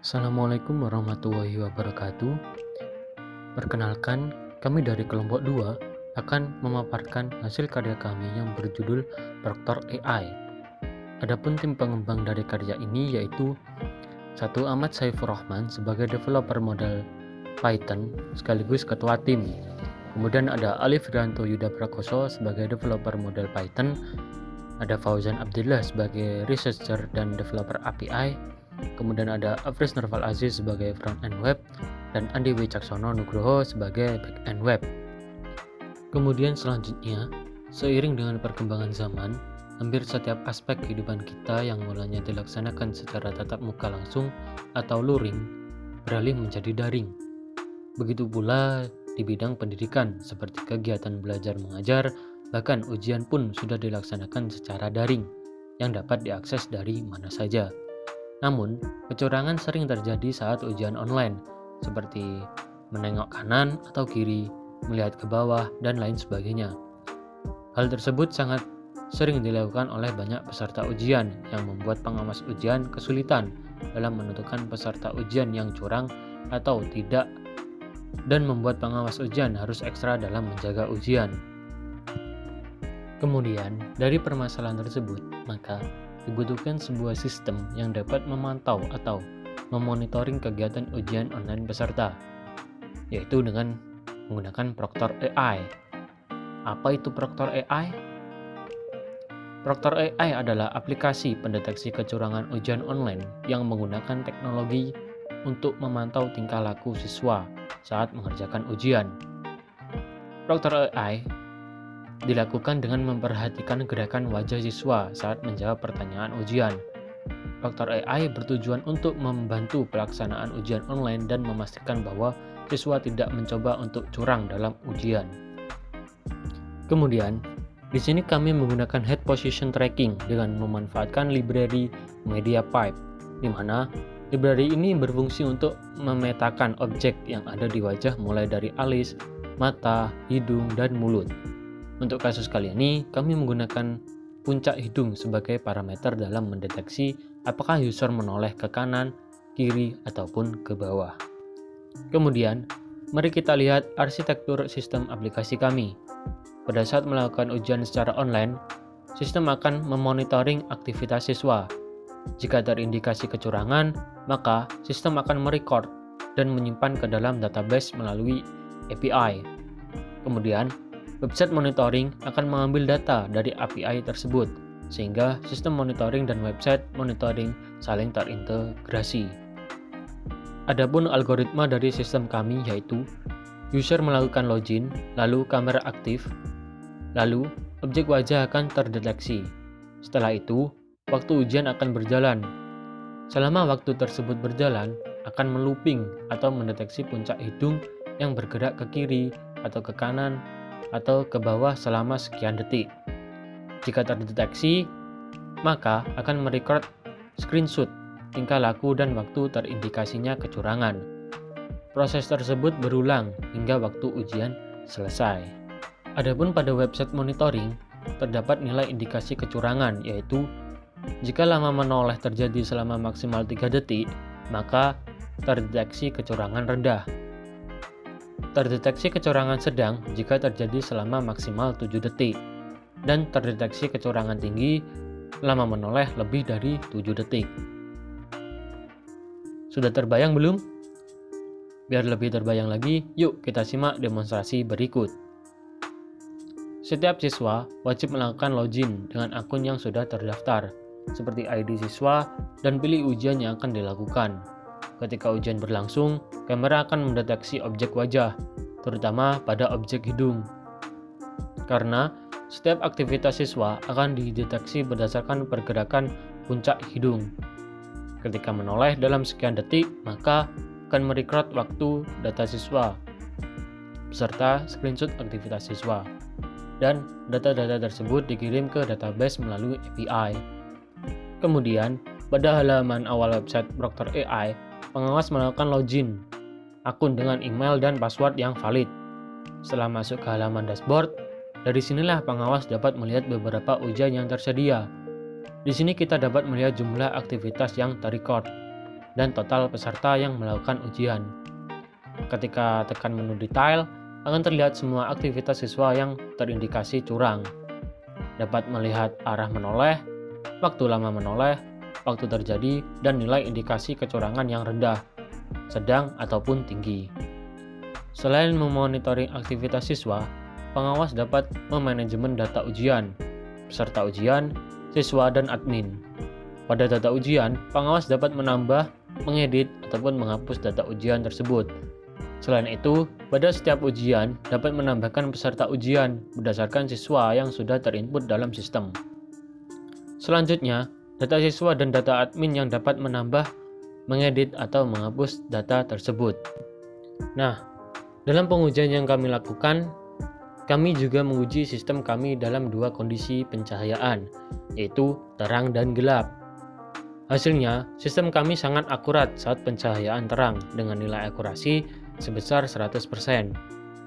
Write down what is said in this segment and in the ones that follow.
Assalamualaikum warahmatullahi wabarakatuh. Perkenalkan, kami dari kelompok 2 akan memaparkan hasil karya kami yang berjudul Proctor AI. Adapun tim pengembang dari karya ini yaitu satu Ahmad Saifur Rahman sebagai developer model Python sekaligus ketua tim. Kemudian ada Alif Rianto Yuda Prakoso sebagai developer model Python, ada Fauzan Abdillah sebagai researcher dan developer API, kemudian ada Afris Nurfal Aziz sebagai front-end web, dan Andi Wicaksono Nugroho sebagai back-end web. Kemudian selanjutnya, seiring dengan perkembangan zaman, hampir setiap aspek kehidupan kita yang mulanya dilaksanakan secara tatap muka langsung atau luring, beralih menjadi daring. Begitu pula di bidang pendidikan, seperti kegiatan belajar mengajar, bahkan ujian pun sudah dilaksanakan secara daring, yang dapat diakses dari mana saja. Namun, kecurangan sering terjadi saat ujian online, seperti menengok kanan atau kiri, melihat ke bawah, dan lain sebagainya. Hal tersebut sangat sering dilakukan oleh banyak peserta ujian yang membuat pengawas ujian kesulitan dalam menentukan peserta ujian yang curang atau tidak, dan membuat pengawas ujian harus ekstra dalam menjaga ujian. Kemudian, dari permasalahan tersebut, maka dibutuhkan sebuah sistem yang dapat memantau atau memonitoring kegiatan ujian online peserta, yaitu dengan menggunakan Proctor AI. Apa itu Proctor AI? Proctor AI adalah aplikasi pendeteksi kecurangan ujian online yang menggunakan teknologi untuk memantau tingkah laku siswa saat mengerjakan ujian. Proctor AI dilakukan dengan memperhatikan gerakan wajah siswa saat menjawab pertanyaan ujian. Proctor AI bertujuan untuk membantu pelaksanaan ujian online dan memastikan bahwa siswa tidak mencoba untuk curang dalam ujian. Kemudian, di sini kami menggunakan head position tracking dengan memanfaatkan library MediaPipe, di mana library ini berfungsi untuk memetakan objek yang ada di wajah mulai dari alis, mata, hidung, dan mulut. Untuk kasus kali ini, kami menggunakan puncak hidung sebagai parameter dalam mendeteksi apakah user menoleh ke kanan, kiri, ataupun ke bawah. Kemudian, mari kita lihat arsitektur sistem aplikasi kami. Pada saat melakukan ujian secara online, sistem akan memonitoring aktivitas siswa. Jika terindikasi kecurangan, maka sistem akan merecord dan menyimpan ke dalam database melalui API. Kemudian, website monitoring akan mengambil data dari API tersebut, sehingga sistem monitoring dan website monitoring saling terintegrasi. Adapun algoritma dari sistem kami yaitu user melakukan login, lalu kamera aktif, lalu objek wajah akan terdeteksi. Setelah itu, waktu ujian akan berjalan. Selama waktu tersebut berjalan, akan melooping atau mendeteksi puncak hidung yang bergerak ke kiri atau ke kanan atau ke bawah selama sekian detik. Jika terdeteksi, maka akan merecord screenshot tingkah laku dan waktu terindikasinya kecurangan. Proses tersebut berulang hingga waktu ujian selesai. Adapun pada website monitoring, terdapat nilai indikasi kecurangan, yaitu jika lama menoleh terjadi selama maksimal 3 detik, maka terdeteksi kecurangan rendah. Terdeteksi kecurangan sedang jika terjadi selama maksimal 7 detik, dan terdeteksi kecurangan tinggi lama menoleh lebih dari 7 detik. Sudah terbayang belum? Biar lebih terbayang lagi, yuk kita simak demonstrasi berikut. Setiap siswa wajib melakukan login dengan akun yang sudah terdaftar, seperti ID siswa, dan pilih ujian yang akan dilakukan. Ketika ujian berlangsung, kamera akan mendeteksi objek wajah, terutama pada objek hidung. Karena setiap aktivitas siswa akan dideteksi berdasarkan pergerakan puncak hidung. Ketika menoleh dalam sekian detik, maka akan merecord waktu data siswa beserta screenshot aktivitas siswa. Dan data-data tersebut dikirim ke database melalui API. Kemudian, pada halaman awal website Proctor AI, pengawas melakukan login akun dengan email dan password yang valid. Setelah masuk ke halaman dashboard, dari sinilah pengawas dapat melihat beberapa ujian yang tersedia. Di sini kita dapat melihat jumlah aktivitas yang terrecord. dan total peserta yang melakukan ujian. Ketika tekan menu detail, akan terlihat semua aktivitas siswa yang terindikasi curang. Dapat melihat arah menoleh, waktu lama menoleh, waktu terjadi, dan nilai indikasi kecurangan yang rendah, sedang, ataupun tinggi. Selain memonitoring aktivitas siswa, pengawas dapat memanajemen data ujian, peserta ujian, siswa, dan admin. Pada data ujian, pengawas dapat menambah, mengedit, ataupun menghapus data ujian tersebut. Selain itu, pada setiap ujian dapat menambahkan peserta ujian berdasarkan siswa yang sudah terinput dalam sistem. Selanjutnya, data siswa dan data admin yang dapat menambah, mengedit, atau menghapus data tersebut. Nah, dalam pengujian yang kami lakukan, kami juga menguji sistem kami dalam dua kondisi pencahayaan, yaitu terang dan gelap. Hasilnya, sistem kami sangat akurat saat pencahayaan terang dengan nilai akurasi sebesar 100%.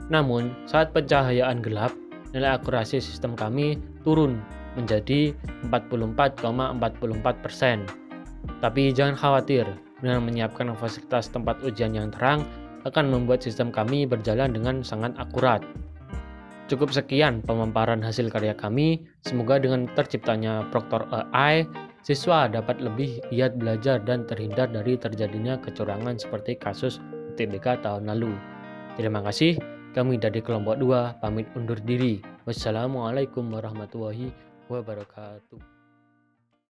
Namun, saat pencahayaan gelap, nilai akurasi sistem kami turun menjadi 44,44%. Tapi jangan khawatir, dengan menyiapkan fasilitas tempat ujian yang terang akan membuat sistem kami berjalan dengan sangat akurat. Cukup sekian pemaparan hasil karya kami. Semoga dengan terciptanya Proctor AI, siswa dapat lebih giat belajar dan terhindar dari terjadinya kecurangan seperti kasus UTBK tahun lalu. Terima kasih, kami dari kelompok 2 pamit undur diri. Wassalamualaikum warahmatullahi wabarakatuh.